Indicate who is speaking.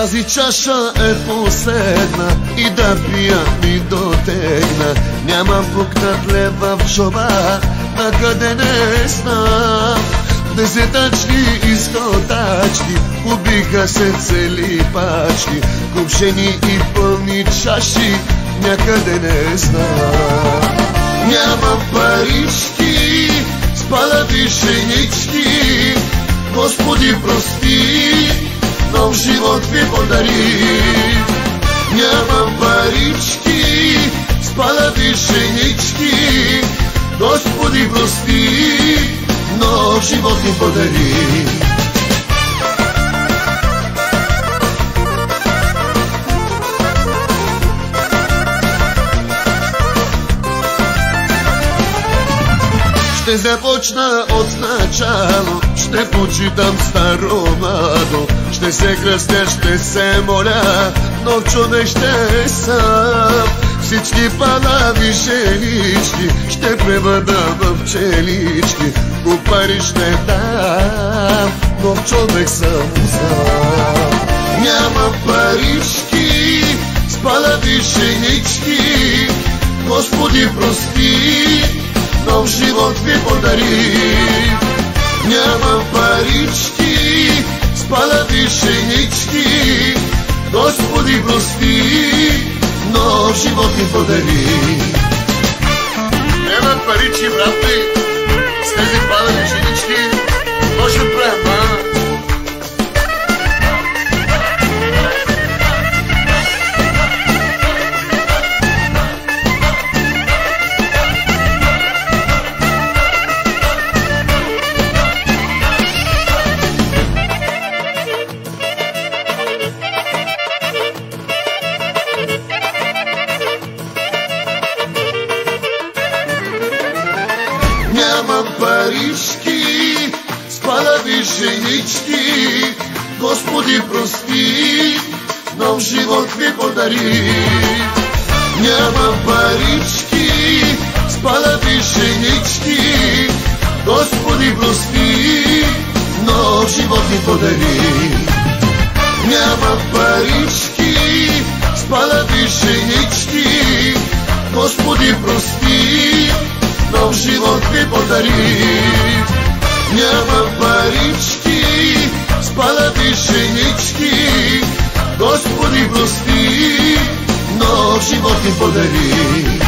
Speaker 1: Тази чаша е последна и да пия ми дотегна. Нямам пукнат лева в джоба, накъде не знам. Десетачки и стотачки убиха се цели пачки, купшени и пълни чаши, някъде не знам. Нямам парички, спадави женички, Господи прости, нов живот ми подари. Нямам парички, спадави женички, Господи прости, нов живот ми подари. Ще започна от начало, ще почитам старо-младо, ще се кръстя, ще се моля, нов човек ще съм. Всички панави женички ще превърна в пчелички, пари ще дам, нов човек съм сам. Нямам парички, спадави женички, Господи прости, нов живот ми подари. Нямам парички, спадави женички, Господи прости, нов живот ми подари. Нямам парички, брат ми, с тези падали женички, може да правя. Нямам парички, спадави женички, Господи прости, нов живот ми подари. Нямам парички, спадави женички, Господи прости, нов живот ми подари. Нямам парички, спадави женички, Господи прости, нов живот ми подари. Нямам парички, спадави женички, Господи прости, нов живот ми подари.